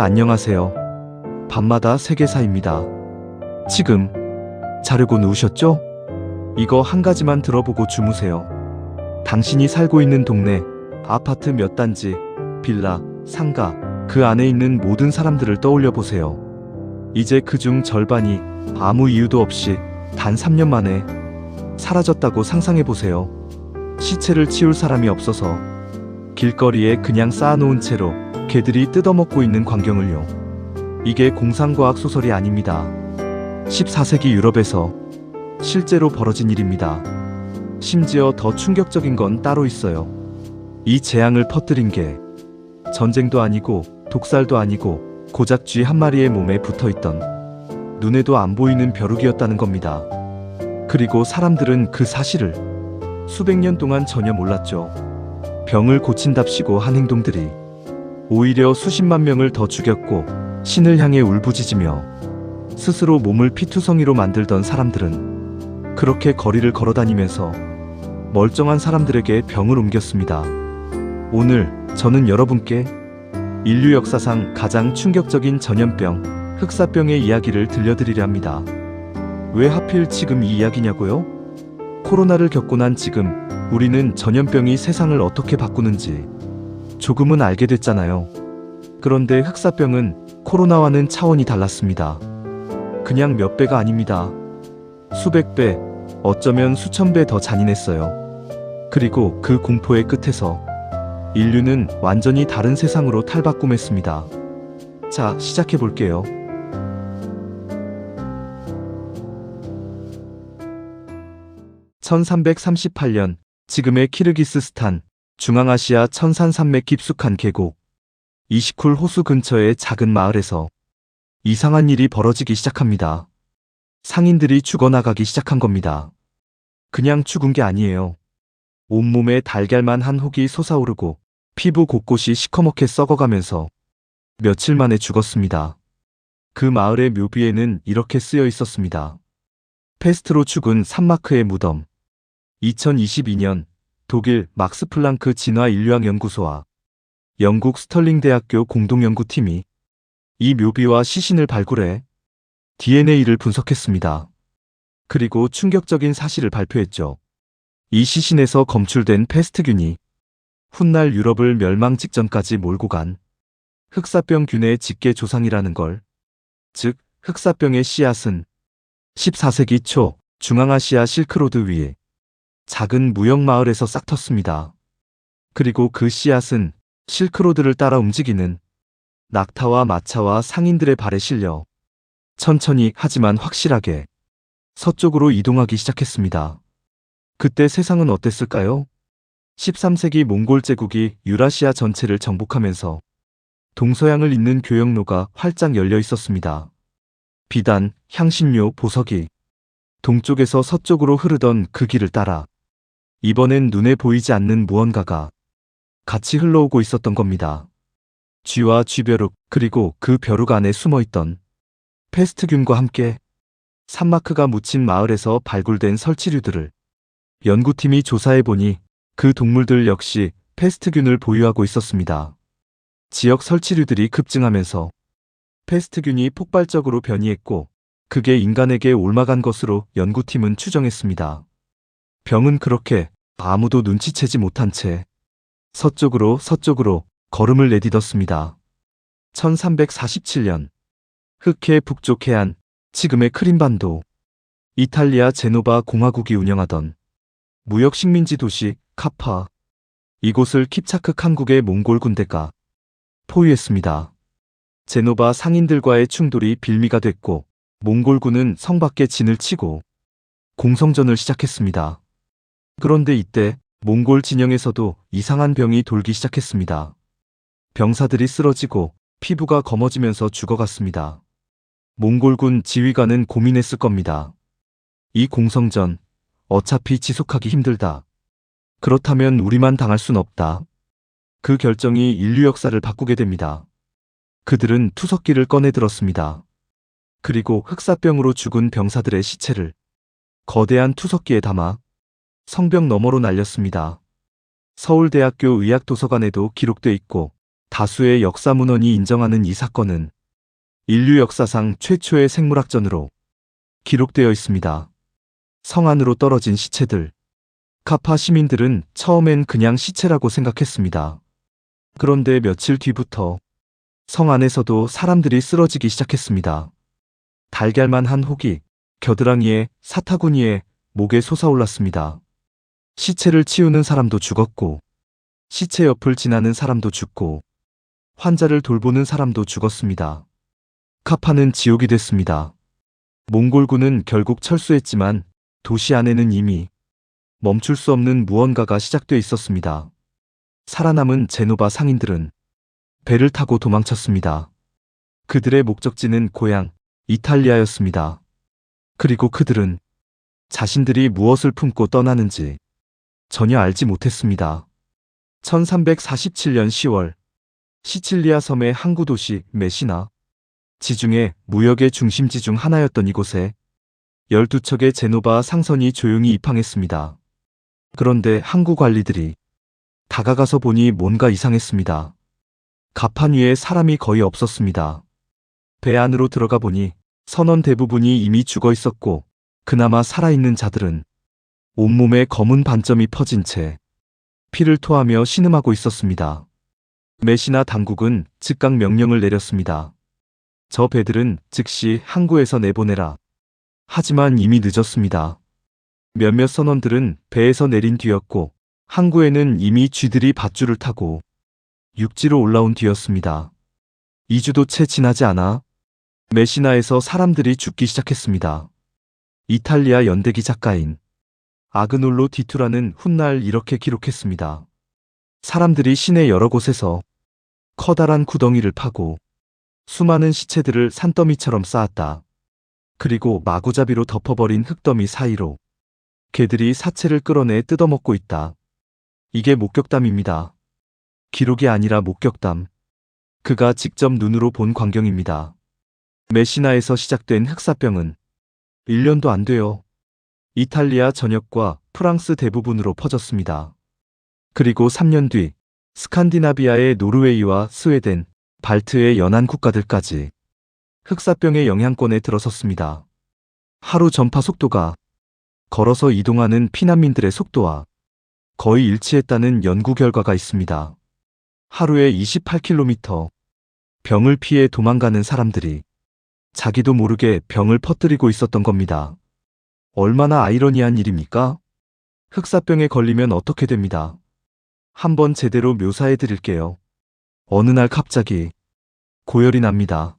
안녕하세요. 밤마다 세계사입니다. 지금 자려고 누우셨죠? 이거 한 가지만 들어보고 주무세요. 당신이 살고 있는 동네, 아파트 몇 단지, 빌라, 상가, 그 안에 있는 모든 사람들을 떠올려 보세요. 이제 그중 절반이 아무 이유도 없이 단 3년 만에 사라졌다고 상상해 보세요. 시체를 치울 사람이 없어서 길거리에 그냥 쌓아놓은 채로 개들이 뜯어먹고 있는 광경을요. 이게 공상과학 소설이 아닙니다. 14세기 유럽에서 실제로 벌어진 일입니다. 심지어 더 충격적인 건 따로 있어요. 이 재앙을 퍼뜨린 게 전쟁도 아니고 독살도 아니고 고작 쥐 한 마리의 몸에 붙어있던 눈에도 안 보이는 벼룩이었다는 겁니다. 그리고 사람들은 그 사실을 수백 년 동안 전혀 몰랐죠. 병을 고친답시고 한 행동들이 오히려 수십만 명을 더 죽였고, 신을 향해 울부짖으며 스스로 몸을 피투성이로 만들던 사람들은 그렇게 거리를 걸어다니면서 멀쩡한 사람들에게 병을 옮겼습니다. 오늘 저는 여러분께 인류 역사상 가장 충격적인 전염병, 흑사병의 이야기를 들려드리려 합니다. 왜 하필 지금 이 이야기냐고요? 코로나를 겪고 난 지금 우리는 전염병이 세상을 어떻게 바꾸는지 조금은 알게 됐잖아요. 그런데 흑사병은 코로나와는 차원이 달랐습니다. 그냥 몇 배가 아닙니다. 수백 배, 어쩌면 수천 배 더 잔인했어요. 그리고 그 공포의 끝에서 인류는 완전히 다른 세상으로 탈바꿈했습니다. 자, 시작해 볼게요. (1338년) 지금의 키르기스스탄, 중앙아시아 천산 산맥 깊숙한 계곡 이시쿨 호수 근처의 작은 마을에서 이상한 일이 벌어지기 시작합니다. 상인들이 죽어나가기 시작한 겁니다. 그냥 죽은 게 아니에요. 온몸에 달걀만 한 혹이 솟아오르고 피부 곳곳이 시커멓게 썩어가면서 며칠 만에 죽었습니다. 그 마을의 묘비에는 이렇게 쓰여 있었습니다. 패스트로 죽은 산마크의 무덤. 2022년 독일 막스 플랑크 진화인류학 연구소와 영국 스털링 대학교 공동연구팀이 이 묘비와 시신을 발굴해 DNA를 분석했습니다. 그리고 충격적인 사실을 발표했죠. 이 시신에서 검출된 패스트균이 훗날 유럽을 멸망 직전까지 몰고 간 흑사병균의 직계 조상이라는 걸. 즉, 흑사병의 씨앗은 14세기 초 중앙아시아 실크로드 위에 작은 무역마을에서 싹 텄습니다. 그리고 그 씨앗은 실크로드를 따라 움직이는 낙타와 마차와 상인들의 발에 실려 천천히 하지만 확실하게 서쪽으로 이동하기 시작했습니다. 그때 세상은 어땠을까요? 13세기 몽골 제국이 유라시아 전체를 정복하면서 동서양을 잇는 교역로가 활짝 열려 있었습니다. 비단, 향신료, 보석이 동쪽에서 서쪽으로 흐르던 그 길을 따라 이번엔 눈에 보이지 않는 무언가가 같이 흘러오고 있었던 겁니다. 쥐와 쥐벼룩, 그리고 그 벼룩 안에 숨어있던 패스트균과 함께 산마크가 묻힌 마을에서 발굴된 설치류들을 연구팀이 조사해보니 그 동물들 역시 패스트균을 보유하고 있었습니다. 지역 설치류들이 급증하면서 패스트균이 폭발적으로 변이했고 그게 인간에게 옮아간 것으로 연구팀은 추정했습니다. 병은 그렇게 아무도 눈치채지 못한 채 서쪽으로 걸음을 내딛었습니다. 1347년 흑해 북쪽 해안, 지금의 크림반도, 이탈리아 제노바 공화국이 운영하던 무역 식민지 도시 카파, 이곳을 킵차크 칸국의 몽골 군대가 포위했습니다. 제노바 상인들과의 충돌이 빌미가 됐고 몽골군은 성 밖에 진을 치고 공성전을 시작했습니다. 그런데 이때 몽골 진영에서도 이상한 병이 돌기 시작했습니다. 병사들이 쓰러지고 피부가 검어지면서 죽어갔습니다. 몽골군 지휘관은 고민했을 겁니다. 이 공성전 어차피 지속하기 힘들다. 그렇다면 우리만 당할 순 없다. 그 결정이 인류 역사를 바꾸게 됩니다. 그들은 투석기를 꺼내 들었습니다. 그리고 흑사병으로 죽은 병사들의 시체를 거대한 투석기에 담아 성벽 너머로 날렸습니다. 서울대학교 의학도서관에도 기록돼 있고 다수의 역사 문헌이 인정하는 이 사건은 인류 역사상 최초의 생물학전으로 기록되어 있습니다. 성 안으로 떨어진 시체들. 카파 시민들은 처음엔 그냥 시체라고 생각했습니다. 그런데 며칠 뒤부터 성 안에서도 사람들이 쓰러지기 시작했습니다. 달걀만 한 혹이 겨드랑이에, 사타구니에, 목에 솟아올랐습니다. 시체를 치우는 사람도 죽었고, 시체 옆을 지나는 사람도 죽고, 환자를 돌보는 사람도 죽었습니다. 카파는 지옥이 됐습니다. 몽골군은 결국 철수했지만 도시 안에는 이미 멈출 수 없는 무언가가 시작돼 있었습니다. 살아남은 제노바 상인들은 배를 타고 도망쳤습니다. 그들의 목적지는 고향 이탈리아였습니다. 그리고 그들은 자신들이 무엇을 품고 떠나는지 전혀 알지 못했습니다. 1347년 10월 시칠리아 섬의 항구 도시 메시나, 지중해 무역의 중심지 중 하나였던 이곳에 12척의 제노바 상선이 조용히 입항했습니다. 그런데 항구 관리들이 다가가서 보니 뭔가 이상했습니다. 갑판 위에 사람이 거의 없었습니다. 배 안으로 들어가 보니 선원 대부분이 이미 죽어 있었고, 그나마 살아있는 자들은 온몸에 검은 반점이 퍼진 채 피를 토하며 신음하고 있었습니다. 메시나 당국은 즉각 명령을 내렸습니다. 저 배들은 즉시 항구에서 내보내라. 하지만 이미 늦었습니다. 몇몇 선원들은 배에서 내린 뒤였고, 항구에는 이미 쥐들이 밧줄을 타고 육지로 올라온 뒤였습니다. 2주도 채 지나지 않아 메시나에서 사람들이 죽기 시작했습니다. 이탈리아 연대기 작가인 아그놀로 디투라는 훗날 이렇게 기록했습니다. 사람들이 시내 여러 곳에서 커다란 구덩이를 파고 수많은 시체들을 산더미처럼 쌓았다. 그리고 마구잡이로 덮어버린 흙더미 사이로 개들이 사체를 끌어내 뜯어먹고 있다. 이게 목격담입니다. 기록이 아니라 목격담. 그가 직접 눈으로 본 광경입니다. 메시나에서 시작된 흑사병은 1년도 안 돼요. 이탈리아 전역과 프랑스 대부분으로 퍼졌습니다. 그리고 3년 뒤 스칸디나비아의 노르웨이와 스웨덴, 발트의 연안 국가들까지 흑사병의 영향권에 들어섰습니다. 하루 전파 속도가 걸어서 이동하는 피난민들의 속도와 거의 일치했다는 연구 결과가 있습니다. 하루에 28km, 병을 피해 도망가는 사람들이 자기도 모르게 병을 퍼뜨리고 있었던 겁니다. 얼마나 아이러니한 일입니까? 흑사병에 걸리면 어떻게 됩니다. 한번 제대로 묘사해 드릴게요. 어느 날 갑자기 고열이 납니다.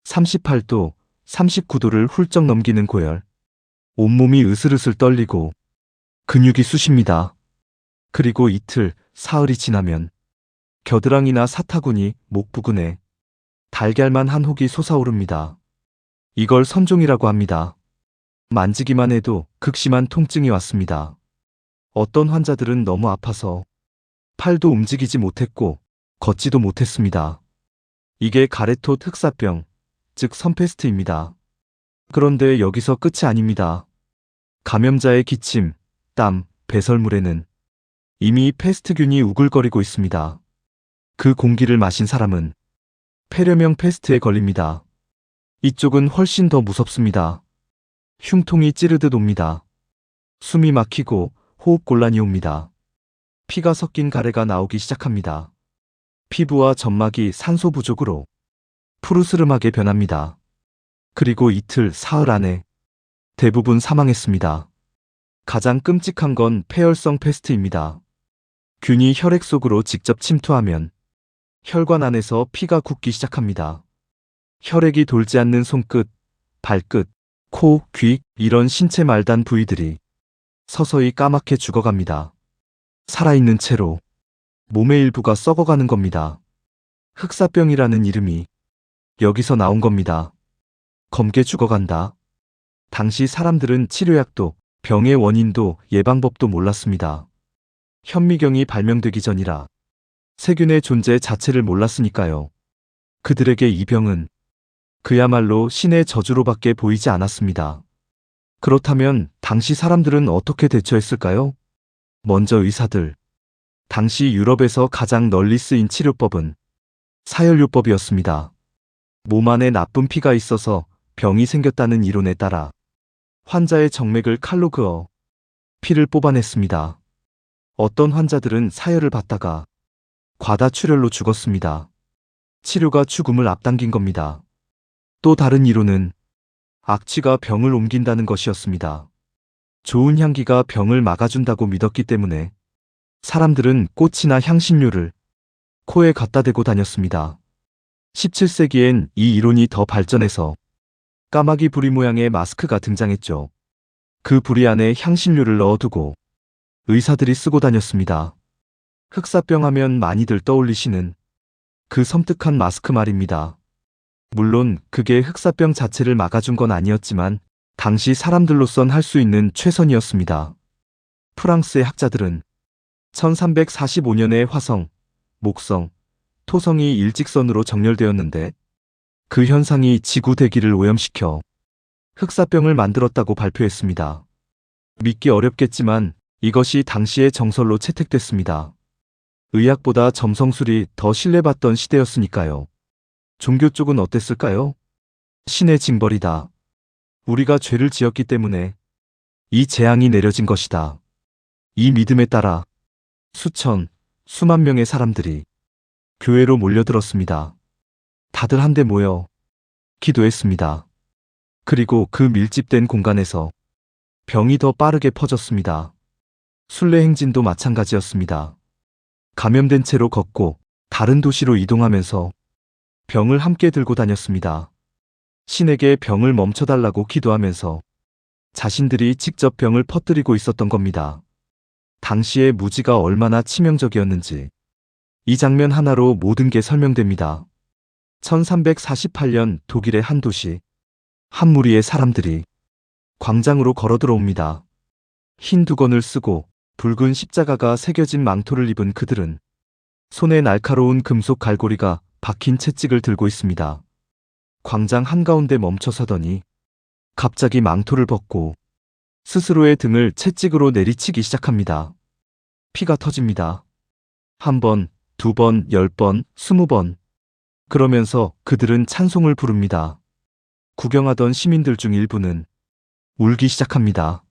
38도, 39도를 훌쩍 넘기는 고열. 온몸이 으슬으슬 떨리고 근육이 쑤십니다. 그리고 이틀, 사흘이 지나면 겨드랑이나 사타구니, 목 부근에 달걀만 한 혹이 솟아오릅니다. 이걸 선종이라고 합니다. 만지기만 해도 극심한 통증이 왔습니다. 어떤 환자들은 너무 아파서 팔도 움직이지 못했고 걷지도 못했습니다. 이게 가레토 흑사병, 즉 선페스트입니다. 그런데 여기서 끝이 아닙니다. 감염자의 기침, 땀, 배설물에는 이미 페스트균이 우글거리고 있습니다. 그 공기를 마신 사람은 폐렴형 페스트에 걸립니다. 이쪽은 훨씬 더 무섭습니다. 흉통이 찌르듯 옵니다. 숨이 막히고 호흡곤란이 옵니다. 피가 섞인 가래가 나오기 시작합니다. 피부와 점막이 산소 부족으로 푸르스름하게 변합니다. 그리고 이틀, 사흘 안에 대부분 사망했습니다. 가장 끔찍한 건 폐혈성 페스트입니다. 균이 혈액 속으로 직접 침투하면 혈관 안에서 피가 굳기 시작합니다. 혈액이 돌지 않는 손끝, 발끝, 코, 귀 이런 신체 말단 부위들이 서서히 까맣게 죽어갑니다. 살아있는 채로 몸의 일부가 썩어가는 겁니다. 흑사병이라는 이름이 여기서 나온 겁니다. 검게 죽어간다. 당시 사람들은 치료약도 병의 원인도 예방법도 몰랐습니다. 현미경이 발명되기 전이라 세균의 존재 자체를 몰랐으니까요. 그들에게 이 병은 그야말로 신의 저주로밖에 보이지 않았습니다. 그렇다면 당시 사람들은 어떻게 대처했을까요? 먼저 의사들. 당시 유럽에서 가장 널리 쓰인 치료법은 사혈요법이었습니다. 몸 안에 나쁜 피가 있어서 병이 생겼다는 이론에 따라 환자의 정맥을 칼로 그어 피를 뽑아냈습니다. 어떤 환자들은 사혈을 받다가 과다출혈로 죽었습니다. 치료가 죽음을 앞당긴 겁니다. 또 다른 이론은 악취가 병을 옮긴다는 것이었습니다. 좋은 향기가 병을 막아준다고 믿었기 때문에 사람들은 꽃이나 향신료를 코에 갖다 대고 다녔습니다. 17세기엔 이 이론이 더 발전해서 까마귀 부리 모양의 마스크가 등장했죠. 그 부리 안에 향신료를 넣어두고 의사들이 쓰고 다녔습니다. 흑사병 하면 많이들 떠올리시는 그 섬뜩한 마스크 말입니다. 물론 그게 흑사병 자체를 막아준 건 아니었지만 당시 사람들로선 할 수 있는 최선이었습니다. 프랑스의 학자들은 1345년에 화성, 목성, 토성이 일직선으로 정렬되었는데 그 현상이 지구 대기를 오염시켜 흑사병을 만들었다고 발표했습니다. 믿기 어렵겠지만 이것이 당시의 정설로 채택됐습니다. 의학보다 점성술이 더 신뢰받던 시대였으니까요. 종교 쪽은 어땠을까요? 신의 징벌이다. 우리가 죄를 지었기 때문에 이 재앙이 내려진 것이다. 이 믿음에 따라 수천, 수만 명의 사람들이 교회로 몰려들었습니다. 다들 한데 모여 기도했습니다. 그리고 그 밀집된 공간에서 병이 더 빠르게 퍼졌습니다. 순례 행진도 마찬가지였습니다. 감염된 채로 걷고 다른 도시로 이동하면서 병을 함께 들고 다녔습니다. 신에게 병을 멈춰달라고 기도하면서 자신들이 직접 병을 퍼뜨리고 있었던 겁니다. 당시의 무지가 얼마나 치명적이었는지 이 장면 하나로 모든 게 설명됩니다. 1348년 독일의 한 도시, 한 무리의 사람들이 광장으로 걸어 들어옵니다. 흰 두건을 쓰고 붉은 십자가가 새겨진 망토를 입은 그들은 손에 날카로운 금속 갈고리가 박힌 채찍을 들고 있습니다. 광장 한가운데 멈춰 서더니 갑자기 망토를 벗고 스스로의 등을 채찍으로 내리치기 시작합니다. 피가 터집니다. 1번, 2번, 10번, 20번. 그러면서 그들은 찬송을 부릅니다. 구경하던 시민들 중 일부는 울기 시작합니다.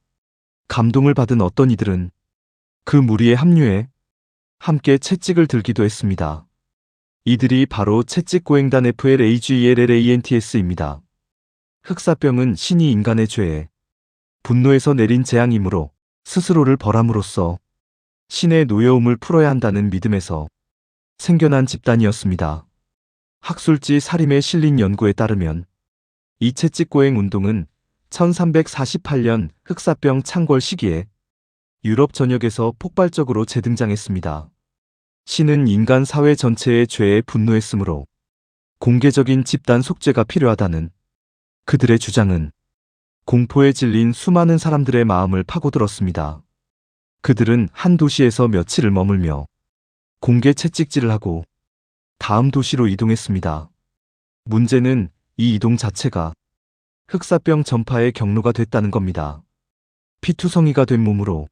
감동을 받은 어떤 이들은 그 무리에 합류해 함께 채찍을 들기도 했습니다. 이들이 바로 채찍고행단 FLAGELLANTS입니다. 흑사병은 신이 인간의 죄에 분노에서 내린 재앙이므로 스스로를 벌함으로써 신의 노여움을 풀어야 한다는 믿음에서 생겨난 집단이었습니다. 학술지 사림에 실린 연구에 따르면 이 채찍고행 운동은 1348년 흑사병 창궐 시기에 유럽 전역에서 폭발적으로 재등장했습니다. 신은 인간 사회 전체의 죄에 분노했으므로 공개적인 집단 속죄가 필요하다는 그들의 주장은 공포에 질린 수많은 사람들의 마음을 파고들었습니다. 그들은 한 도시에서 며칠을 머물며 공개 채찍질을 하고 다음 도시로 이동했습니다. 문제는 이 이동 자체가 흑사병 전파의 경로가 됐다는 겁니다. 피투성이가 된 몸으로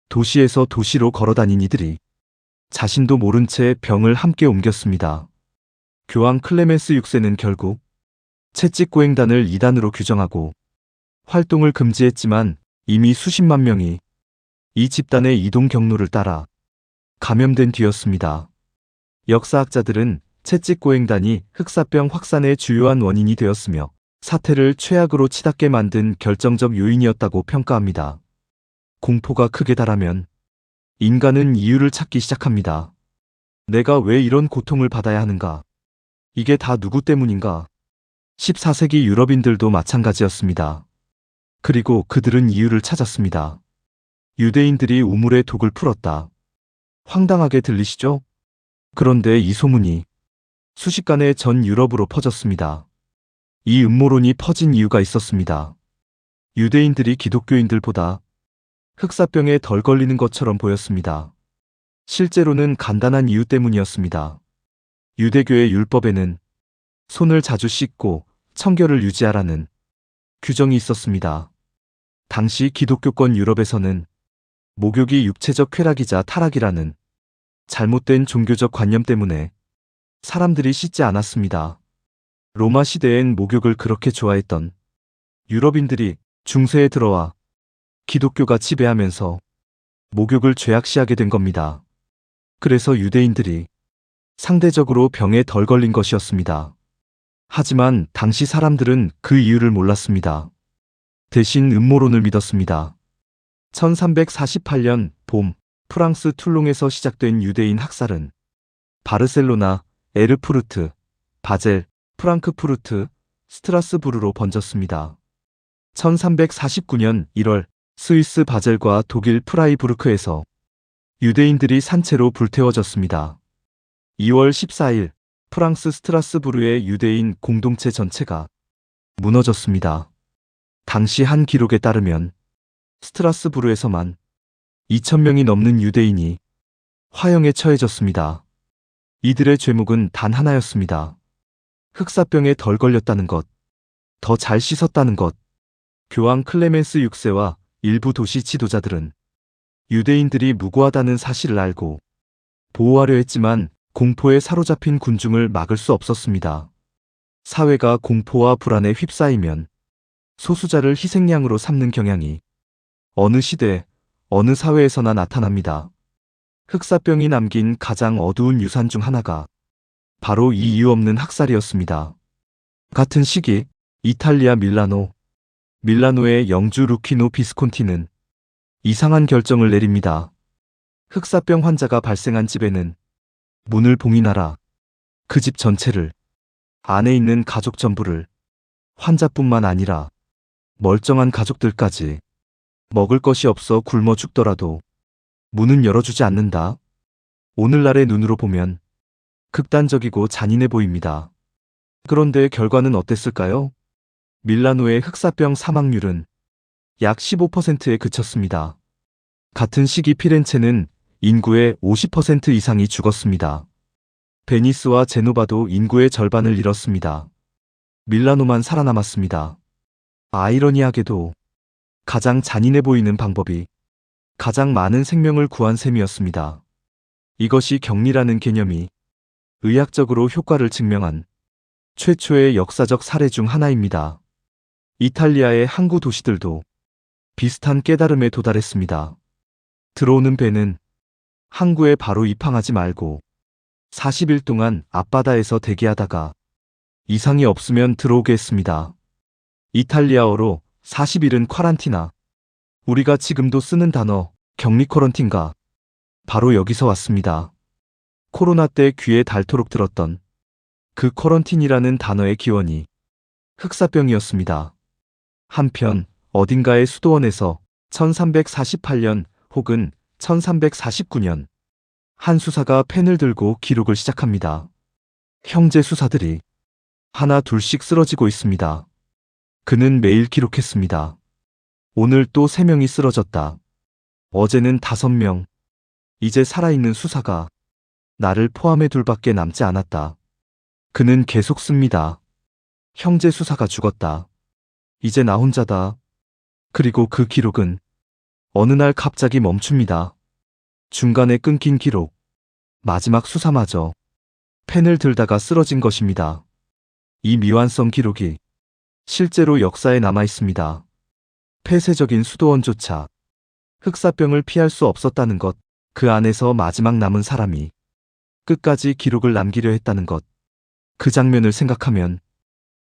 도시에서 도시로 걸어다닌 이들이 자신도 모른 채 병을 함께 옮겼습니다. 교황 클레멘스 6세는 결국 채찍고행단을 이단으로 규정하고 활동을 금지했지만 이미 수십만 명이 이 집단의 이동 경로를 따라 감염된 뒤였습니다. 역사학자들은 채찍고행단이 흑사병 확산의 주요한 원인이 되었으며 사태를 최악으로 치닫게 만든 결정적 요인이었다고 평가합니다. 공포가 크게 달하면 인간은 이유를 찾기 시작합니다. 내가 왜 이런 고통을 받아야 하는가? 이게 다 누구 때문인가? 14세기 유럽인들도 마찬가지였습니다. 그리고 그들은 이유를 찾았습니다. 유대인들이 우물에 독을 풀었다. 황당하게 들리시죠? 그런데 이 소문이 순식간에 전 유럽으로 퍼졌습니다. 이 음모론이 퍼진 이유가 있었습니다. 유대인들이 기독교인들보다 흑사병에 덜 걸리는 것처럼 보였습니다. 실제로는 간단한 이유 때문이었습니다. 유대교의 율법에는 손을 자주 씻고 청결을 유지하라는 규정이 있었습니다. 당시 기독교권 유럽에서는 목욕이 육체적 쾌락이자 타락이라는 잘못된 종교적 관념 때문에 사람들이 씻지 않았습니다. 로마 시대엔 목욕을 그렇게 좋아했던 유럽인들이 중세에 들어와 기독교가 지배하면서 목욕을 죄악시하게 된 겁니다. 그래서 유대인들이 상대적으로 병에 덜 걸린 것이었습니다. 하지만 당시 사람들은 그 이유를 몰랐습니다. 대신 음모론을 믿었습니다. 1348년 봄, 프랑스 툴롱에서 시작된 유대인 학살은 바르셀로나, 에르푸르트, 바젤, 프랑크푸르트, 스트라스부르로 번졌습니다. 1349년 1월 스위스 바젤과 독일 프라이부르크에서 유대인들이 산채로 불태워졌습니다. 2월 14일 프랑스 스트라스부르의 유대인 공동체 전체가 무너졌습니다. 당시 한 기록에 따르면 스트라스부르에서만 2,000명이 넘는 유대인이 화형에 처해졌습니다. 이들의 죄목은 단 하나였습니다. 흑사병에 덜 걸렸다는 것, 더 잘 씻었다는 것. 교황 클레멘스 6세와 일부 도시 지도자들은 유대인들이 무고하다는 사실을 알고 보호하려 했지만 공포에 사로잡힌 군중을 막을 수 없었습니다. 사회가 공포와 불안에 휩싸이면 소수자를 희생양으로 삼는 경향이 어느 시대, 어느 사회에서나 나타납니다. 흑사병이 남긴 가장 어두운 유산 중 하나가 바로 이 이유 없는 학살이었습니다. 같은 시기 이탈리아 밀라노의 영주 루키노 비스콘티는 이상한 결정을 내립니다. 흑사병 환자가 발생한 집에는 문을 봉인하라. 그 집 전체를, 안에 있는 가족 전부를, 환자뿐만 아니라 멀쩡한 가족들까지 먹을 것이 없어 굶어 죽더라도 문은 열어주지 않는다. 오늘날의 눈으로 보면 극단적이고 잔인해 보입니다. 그런데 결과는 어땠을까요? 밀라노의 흑사병 사망률은 약 15%에 그쳤습니다. 같은 시기 피렌체는 인구의 50% 이상이 죽었습니다. 베니스와 제노바도 인구의 절반을 잃었습니다. 밀라노만 살아남았습니다. 아이러니하게도 가장 잔인해 보이는 방법이 가장 많은 생명을 구한 셈이었습니다. 이것이 격리라는 개념이 의학적으로 효과를 증명한 최초의 역사적 사례 중 하나입니다. 이탈리아의 항구 도시들도 비슷한 깨달음에 도달했습니다. 들어오는 배는 항구에 바로 입항하지 말고 40일 동안 앞바다에서 대기하다가 이상이 없으면 들어오게 했습니다. 이탈리아어로 40일은 쿼란티나, 우리가 지금도 쓰는 단어 격리 쿼런틴가 바로 여기서 왔습니다. 코로나 때 귀에 닳도록 들었던 그 쿼런틴이라는 단어의 기원이 흑사병이었습니다. 한편 어딘가의 수도원에서 1348년 혹은 1349년 한 수사가 펜을 들고 기록을 시작합니다. 형제 수사들이 하나 둘씩 쓰러지고 있습니다. 그는 매일 기록했습니다. 오늘 또 3명이 쓰러졌다. 어제는 5명. 이제 살아있는 수사가 나를 포함해 둘밖에 남지 않았다. 그는 계속 씁니다. 형제 수사가 죽었다. 이제 나 혼자다. 그리고 그 기록은 어느 날 갑자기 멈춥니다. 중간에 끊긴 기록. 마지막 수사마저 펜을 들다가 쓰러진 것입니다. 이 미완성 기록이 실제로 역사에 남아 있습니다. 폐쇄적인 수도원조차 흑사병을 피할 수 없었다는 것, 그 안에서 마지막 남은 사람이 끝까지 기록을 남기려 했다는 것. 그 장면을 생각하면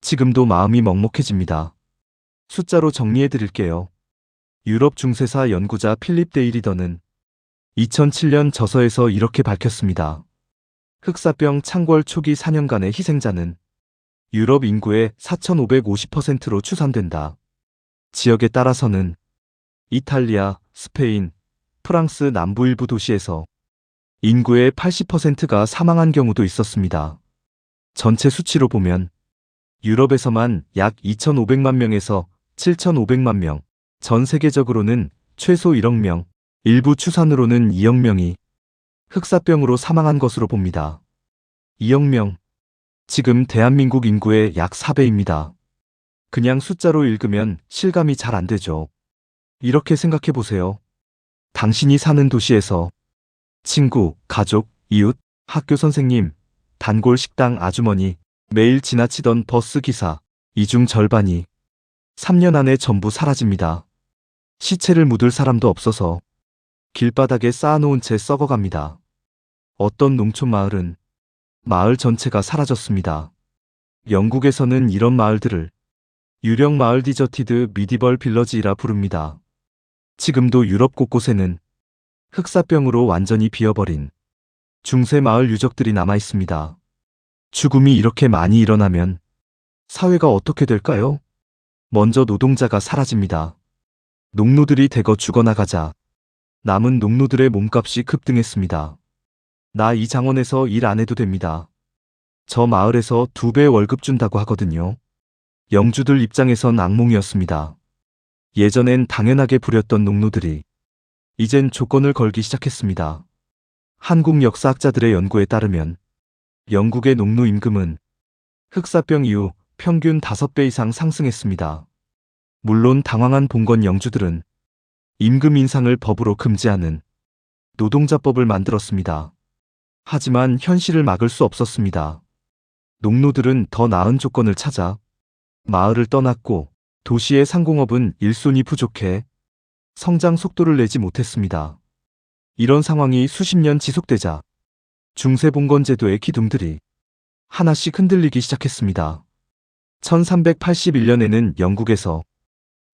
지금도 마음이 먹먹해집니다. 숫자로 정리해 드릴게요. 유럽 중세사 연구자 필립 데이리더는 2007년 저서에서 이렇게 밝혔습니다. 흑사병 창궐 초기 4년간의 희생자는 유럽 인구의 4,550%로 추산된다. 지역에 따라서는 이탈리아, 스페인, 프랑스 남부 일부 도시에서 인구의 80%가 사망한 경우도 있었습니다. 전체 수치로 보면 유럽에서만 약 2,500만 명에서 7,500만 명, 전 세계적으로는 최소 1억 명, 일부 추산으로는 2억 명이 흑사병으로 사망한 것으로 봅니다. 2억 명. 지금 대한민국 인구의 약 4배입니다. 그냥 숫자로 읽으면 실감이 잘 안 되죠. 이렇게 생각해 보세요. 당신이 사는 도시에서 친구, 가족, 이웃, 학교 선생님, 단골 식당 아주머니, 매일 지나치던 버스 기사, 이 중 절반이 3년 안에 전부 사라집니다. 시체를 묻을 사람도 없어서 길바닥에 쌓아놓은 채 썩어갑니다. 어떤 농촌 마을은 마을 전체가 사라졌습니다. 영국에서는 이런 마을들을 유령 마을 디저티드 미디벌 빌러지라 부릅니다. 지금도 유럽 곳곳에는 흑사병으로 완전히 비어버린 중세 마을 유적들이 남아 있습니다. 죽음이 이렇게 많이 일어나면 사회가 어떻게 될까요? 먼저 노동자가 사라집니다. 농노들이 대거 죽어나가자 남은 농노들의 몸값이 급등했습니다. 나 이 장원에서 일 안 해도 됩니다. 저 마을에서 2배 월급 준다고 하거든요. 영주들 입장에선 악몽이었습니다. 예전엔 당연하게 부렸던 농노들이 이젠 조건을 걸기 시작했습니다. 한국 역사학자들의 연구에 따르면 영국의 농노 임금은 흑사병 이후 평균 5배 이상 상승했습니다. 물론 당황한 봉건 영주들은 임금 인상을 법으로 금지하는 노동자법을 만들었습니다. 하지만 현실을 막을 수 없었습니다. 농노들은 더 나은 조건을 찾아 마을을 떠났고 도시의 상공업은 일손이 부족해 성장 속도를 내지 못했습니다. 이런 상황이 수십 년 지속되자 중세봉건제도의 기둥들이 하나씩 흔들리기 시작했습니다. 1381년에는 영국에서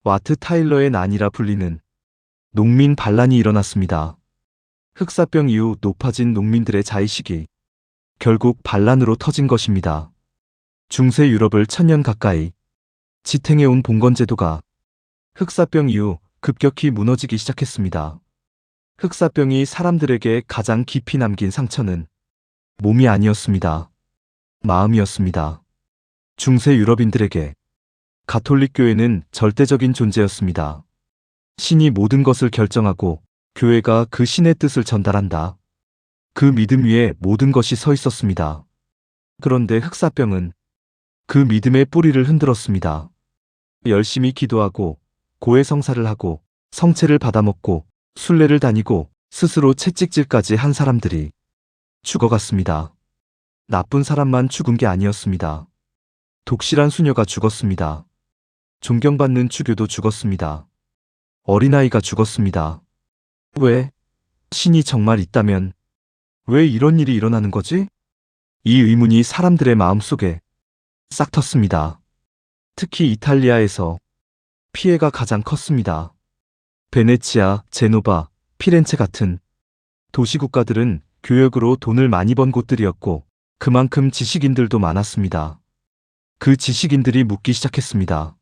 와트 타일러의 난이라 불리는 농민 반란이 일어났습니다. 흑사병 이후 높아진 농민들의 자의식이 결국 반란으로 터진 것입니다. 중세 유럽을 1000년 가까이 지탱해온 봉건제도가 흑사병 이후 급격히 무너지기 시작했습니다. 흑사병이 사람들에게 가장 깊이 남긴 상처는 몸이 아니었습니다. 마음이었습니다. 중세 유럽인들에게 가톨릭 교회는 절대적인 존재였습니다. 신이 모든 것을 결정하고 교회가 그 신의 뜻을 전달한다. 그 믿음 위에 모든 것이 서 있었습니다. 그런데 흑사병은 그 믿음의 뿌리를 흔들었습니다. 열심히 기도하고 고해성사를 하고 성체를 받아먹고 순례를 다니고 스스로 채찍질까지 한 사람들이 죽어갔습니다. 나쁜 사람만 죽은 게 아니었습니다. 독실한 수녀가 죽었습니다. 존경받는 주교도 죽었습니다. 어린아이가 죽었습니다. 왜? 신이 정말 있다면 왜 이런 일이 일어나는 거지? 이 의문이 사람들의 마음속에 싹 텄습니다. 특히 이탈리아에서 피해가 가장 컸습니다. 베네치아, 제노바, 피렌체 같은 도시국가들은 교역으로 돈을 많이 번 곳들이었고 그만큼 지식인들도 많았습니다. 그 지식인들이 묻기 시작했습니다.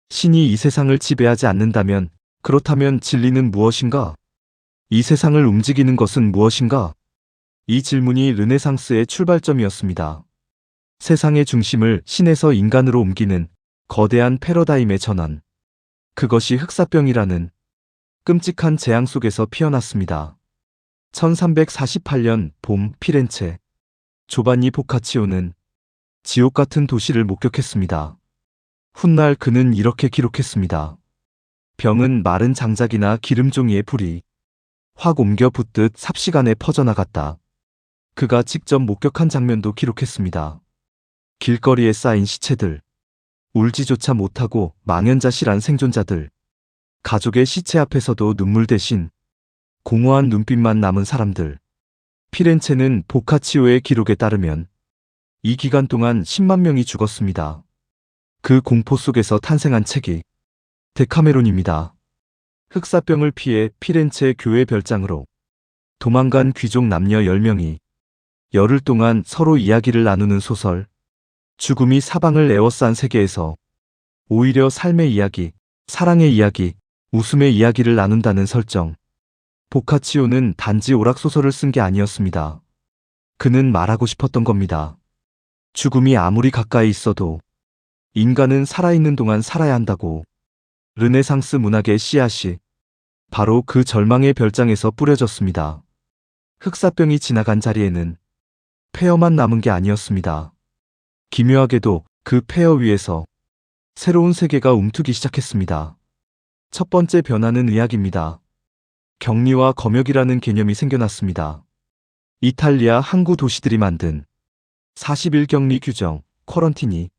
신이 이 세상을 지배하지 않는다면 그렇다면 진리는 무엇인가? 이 세상을 움직이는 것은 무엇인가? 이 질문이 르네상스의 출발점이었습니다. 세상의 중심을 신에서 인간으로 옮기는 거대한 패러다임의 전환. 그것이 흑사병이라는 끔찍한 재앙 속에서 피어났습니다. 1348년 봄 피렌체. 조반니 보카치오는 지옥 같은 도시를 목격했습니다. 훗날 그는 이렇게 기록했습니다. 병은 마른 장작이나 기름종이에 불이 확 옮겨 붙듯 삽시간에 퍼져나갔다. 그가 직접 목격한 장면도 기록했습니다. 길거리에 쌓인 시체들, 울지조차 못하고 망연자실한 생존자들, 가족의 시체 앞에서도 눈물 대신 공허한 눈빛만 남은 사람들. 피렌체는 보카치오의 기록에 따르면 이 기간 동안 10만 명이 죽었습니다. 그 공포 속에서 탄생한 책이 데카메론입니다. 흑사병을 피해 피렌체 교회 별장으로 도망간 귀족 남녀 10명이 열흘 동안 서로 이야기를 나누는 소설. 죽음이 사방을 에워싼 세계에서 오히려 삶의 이야기, 사랑의 이야기, 웃음의 이야기를 나눈다는 설정. 보카치오는 단지 오락소설을 쓴 게 아니었습니다. 그는 말하고 싶었던 겁니다. 죽음이 아무리 가까이 있어도 인간은 살아있는 동안 살아야 한다고. 르네상스 문학의 씨앗이 바로 그 절망의 별장에서 뿌려졌습니다. 흑사병이 지나간 자리에는 폐허만 남은 게 아니었습니다. 기묘하게도 그 폐허 위에서 새로운 세계가 움트기 시작했습니다. 첫 번째 변화는 의학입니다. 격리와 검역이라는 개념이 생겨났습니다. 이탈리아 항구 도시들이 만든 40일 격리 규정, 쿼런틴이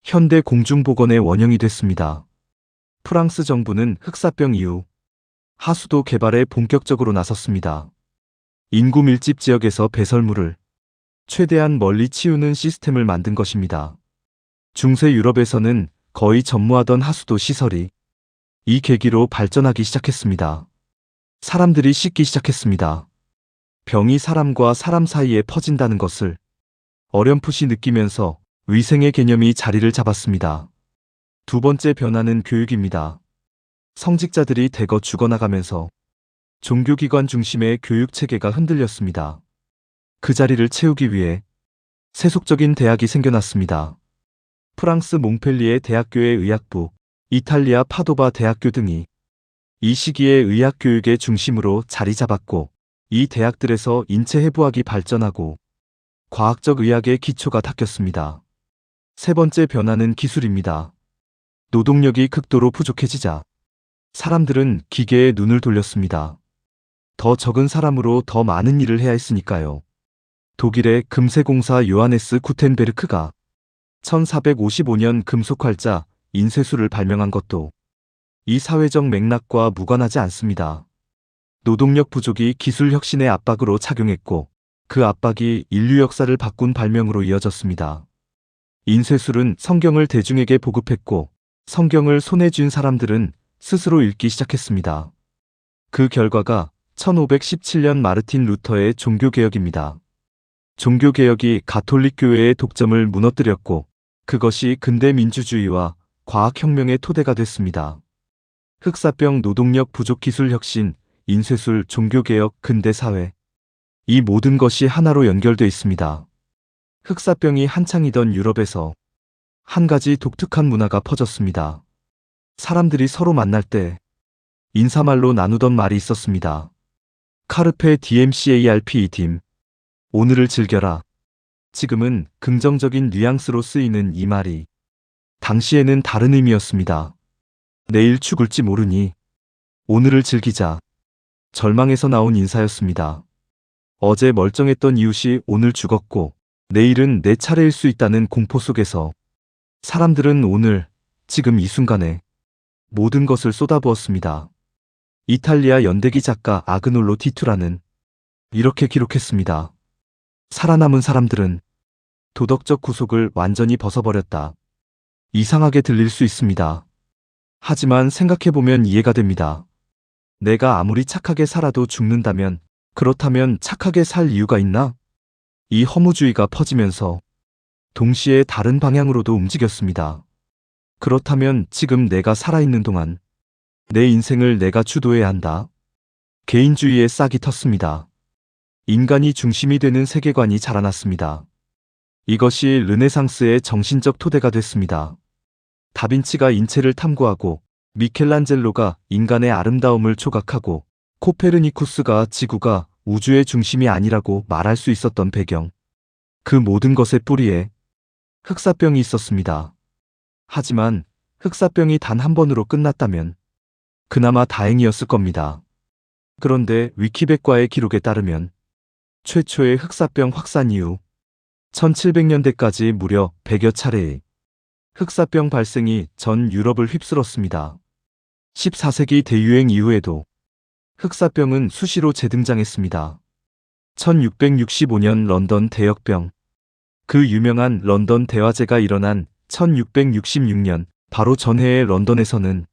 현대 공중보건의 원형이 됐습니다. 프랑스 정부는 흑사병 이후 하수도 개발에 본격적으로 나섰습니다. 인구 밀집 지역에서 배설물을 최대한 멀리 치우는 시스템을 만든 것입니다. 중세 유럽에서는 거의 전무하던 하수도 시설이 이 계기로 발전하기 시작했습니다. 사람들이 씻기 시작했습니다. 병이 사람과 사람 사이에 퍼진다는 것을 어렴풋이 느끼면서 위생의 개념이 자리를 잡았습니다. 두 번째 변화는 교육입니다. 성직자들이 대거 죽어나가면서 종교기관 중심의 교육체계가 흔들렸습니다. 그 자리를 채우기 위해 세속적인 대학이 생겨났습니다. 프랑스 몽펠리에 대학교의 의학부, 이탈리아 파도바 대학교 등이 이 시기에 의학교육의 중심으로 자리 잡았고, 이 대학들에서 인체해부학이 발전하고 과학적 의학의 기초가 닦였습니다. 세 번째 변화는 기술입니다. 노동력이 극도로 부족해지자 사람들은 기계에 눈을 돌렸습니다. 더 적은 사람으로 더 많은 일을 해야 했으니까요. 독일의 금세공사 요하네스 구텐베르크가 1455년 금속활자 인쇄술을 발명한 것도 이 사회적 맥락과 무관하지 않습니다. 노동력 부족이 기술 혁신의 압박으로 작용했고, 그 압박이 인류 역사를 바꾼 발명으로 이어졌습니다. 인쇄술은 성경을 대중에게 보급했고, 성경을 손에 쥔 사람들은 스스로 읽기 시작했습니다. 그 결과가 1517년 마르틴 루터의 종교개혁입니다. 종교개혁이 가톨릭 교회의 독점을 무너뜨렸고, 그것이 근대 민주주의와 과학혁명의 토대가 됐습니다. 흑사병, 노동력 부족, 기술 혁신, 인쇄술, 종교개혁, 근대사회. 이 모든 것이 하나로 연결되어 있습니다. 흑사병이 한창이던 유럽에서 한 가지 독특한 문화가 퍼졌습니다. 사람들이 서로 만날 때 인사말로 나누던 말이 있었습니다. 카르페 DMCARP 딤. 오늘을 즐겨라. 지금은 긍정적인 뉘앙스로 쓰이는 이 말이 당시에는 다른 의미였습니다. 내일 죽을지 모르니 오늘을 즐기자. 절망에서 나온 인사였습니다. 어제 멀쩡했던 이웃이 오늘 죽었고 내일은 내 차례일 수 있다는 공포 속에서 사람들은 오늘, 지금 이 순간에 모든 것을 쏟아부었습니다. 이탈리아 연대기 작가 아그놀로 티투라는 이렇게 기록했습니다. 살아남은 사람들은 도덕적 구속을 완전히 벗어버렸다. 이상하게 들릴 수 있습니다. 하지만 생각해보면 이해가 됩니다. 내가 아무리 착하게 살아도 죽는다면, 그렇다면 착하게 살 이유가 있나? 이 허무주의가 퍼지면서 동시에 다른 방향으로도 움직였습니다. 그렇다면 지금 내가 살아있는 동안 내 인생을 내가 주도해야 한다. 개인주의의 싹이 텄습니다. 인간이 중심이 되는 세계관이 자라났습니다. 이것이 르네상스의 정신적 토대가 됐습니다. 다빈치가 인체를 탐구하고, 미켈란젤로가 인간의 아름다움을 조각하고, 코페르니쿠스가 지구가 우주의 중심이 아니라고 말할 수 있었던 배경. 그 모든 것의 뿌리에 흑사병이 있었습니다. 하지만 흑사병이 단 한 번으로 끝났다면 그나마 다행이었을 겁니다. 그런데 위키백과의 기록에 따르면 최초의 흑사병 확산 이후 1700년대까지 무려 100여 차례의 흑사병 발생이 전 유럽을 휩쓸었습니다. 14세기 대유행 이후에도 흑사병은 수시로 재등장했습니다. 1665년 런던 대역병. 그 유명한 런던 대화재가 일어난 1666년 바로 전해의 런던에서는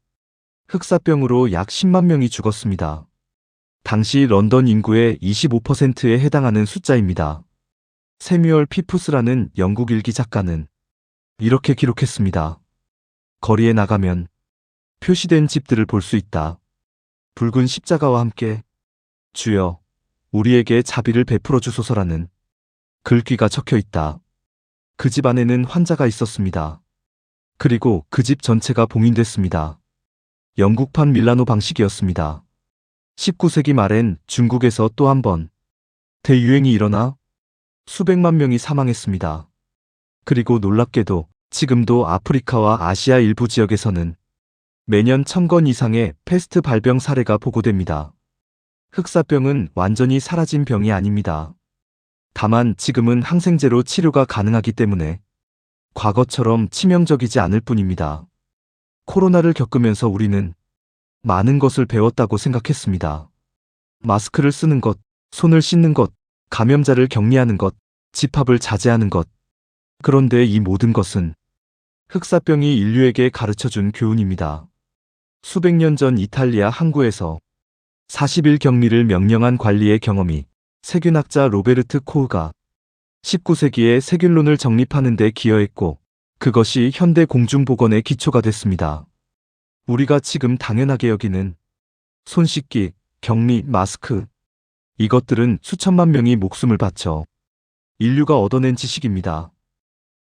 흑사병으로 약 10만 명이 죽었습니다. 당시 런던 인구의 25%에 해당하는 숫자입니다. 세뮤얼 피푸스라는 영국 일기 작가는 이렇게 기록했습니다. 거리에 나가면 표시된 집들을 볼 수 있다. 붉은 십자가와 함께 주여, 우리에게 자비를 베풀어 주소서라는 글귀가 적혀 있다. 그 집 안에는 환자가 있었습니다. 그리고 그 집 전체가 봉인됐습니다. 영국판 밀라노 방식이었습니다. 19세기 말엔 중국에서 또 한 번 대유행이 일어나 수백만 명이 사망했습니다. 그리고 놀랍게도 지금도 아프리카와 아시아 일부 지역에서는 매년 1000건 이상의 패스트 발병 사례가 보고됩니다. 흑사병은 완전히 사라진 병이 아닙니다. 다만 지금은 항생제로 치료가 가능하기 때문에 과거처럼 치명적이지 않을 뿐입니다. 코로나를 겪으면서 우리는 많은 것을 배웠다고 생각했습니다. 마스크를 쓰는 것, 손을 씻는 것, 감염자를 격리하는 것, 집합을 자제하는 것. 그런데 이 모든 것은 흑사병이 인류에게 가르쳐준 교훈입니다. 수백 년 전 이탈리아 항구에서 40일 격리를 명령한 관리의 경험이 세균학자 로베르트 코흐가 19세기에 세균론을 정립하는 데 기여했고, 그것이 현대 공중보건의 기초가 됐습니다. 우리가 지금 당연하게 여기는 손 씻기, 격리, 마스크, 이것들은 수천만 명이 목숨을 바쳐 인류가 얻어낸 지식입니다.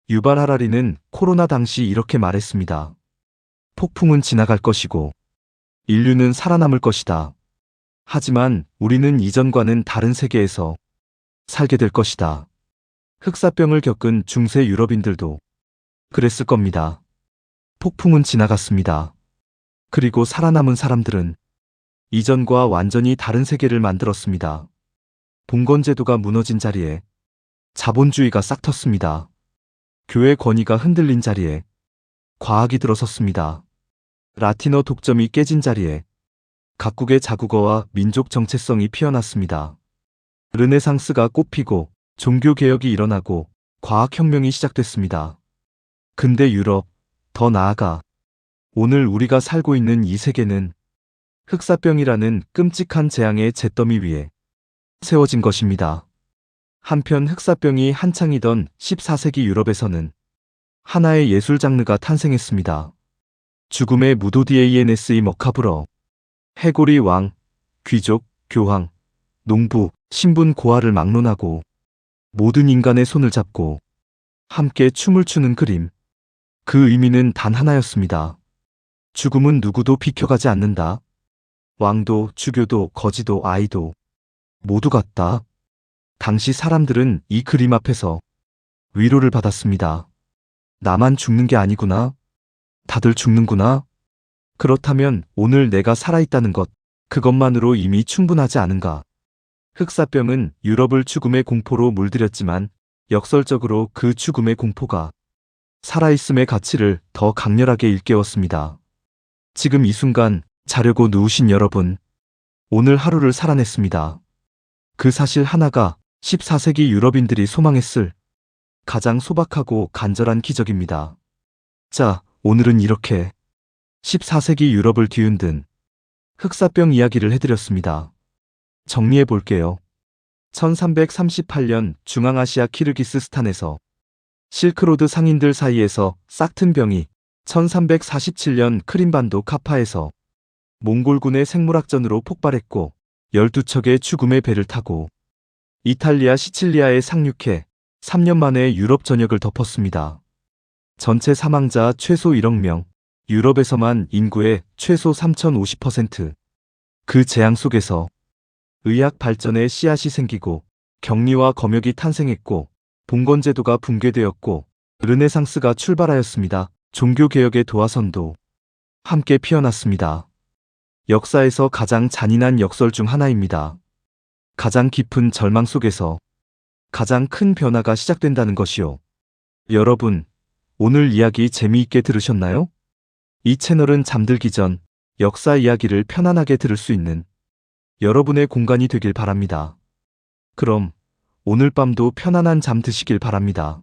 유발 하라리는 코로나 당시 이렇게 말했습니다. 폭풍은 지나갈 것이고 인류는 살아남을 것이다. 하지만 우리는 이전과는 다른 세계에서 살게 될 것이다. 흑사병을 겪은 중세 유럽인들도 그랬을 겁니다. 폭풍은 지나갔습니다. 그리고 살아남은 사람들은 이전과 완전히 다른 세계를 만들었습니다. 봉건제도가 무너진 자리에 자본주의가 싹 텄습니다. 교회 권위가 흔들린 자리에 과학이 들어섰습니다. 라틴어 독점이 깨진 자리에 각국의 자국어와 민족 정체성이 피어났습니다. 르네상스가 꽃피고 종교개혁이 일어나고 과학혁명이 시작됐습니다. 근대 유럽, 더 나아가 오늘 우리가 살고 있는 이 세계는 흑사병이라는 끔찍한 재앙의 잿더미 위에 세워진 것입니다. 한편 흑사병이 한창이던 14세기 유럽에서는 하나의 예술 장르가 탄생했습니다. 죽음의 무도디에이엔스이 머카브러. 해골이 왕, 귀족, 교황, 농부, 신분 고하를 막론하고 모든 인간의 손을 잡고 함께 춤을 추는 그림. 그 의미는 단 하나였습니다. 죽음은 누구도 비켜가지 않는다. 왕도, 주교도, 거지도, 아이도 모두 같다. 당시 사람들은 이 그림 앞에서 위로를 받았습니다. 나만 죽는 게 아니구나. 다들 죽는구나. 그렇다면 오늘 내가 살아있다는 것, 그것만으로 이미 충분하지 않은가. 흑사병은 유럽을 죽음의 공포로 물들였지만 역설적으로 그 죽음의 공포가 살아있음의 가치를 더 강렬하게 일깨웠습니다. 지금 이 순간 자려고 누우신 여러분, 오늘 하루를 살아냈습니다. 그 사실 하나가 14세기 유럽인들이 소망했을 가장 소박하고 간절한 기적입니다. 자, 오늘은 이렇게 14세기 유럽을 뒤흔든 흑사병 이야기를 해드렸습니다. 정리해 볼게요. 1338년 중앙아시아 키르기스스탄에서 실크로드 상인들 사이에서 싹튼 병이 1347년 크림반도 카파에서 몽골군의 생물학전으로 폭발했고 12척의 죽음의 배를 타고 이탈리아 시칠리아에 상륙해 3년 만에 유럽 전역을 덮었습니다. 전체 사망자 최소 1억 명, 유럽에서만 인구의 최소 3050%. 그 재앙 속에서 의학 발전의 씨앗이 생기고 격리와 검역이 탄생했고 봉건제도가 붕괴되었고 르네상스가 출발하였습니다. 종교개혁의 도화선도 함께 피어났습니다. 역사에서 가장 잔인한 역설 중 하나입니다. 가장 깊은 절망 속에서 가장 큰 변화가 시작된다는 것이요. 여러분, 오늘 이야기 재미있게 들으셨나요? 이 채널은 잠들기 전 역사 이야기를 편안하게 들을 수 있는 여러분의 공간이 되길 바랍니다. 그럼 오늘 밤도 편안한 잠 드시길 바랍니다.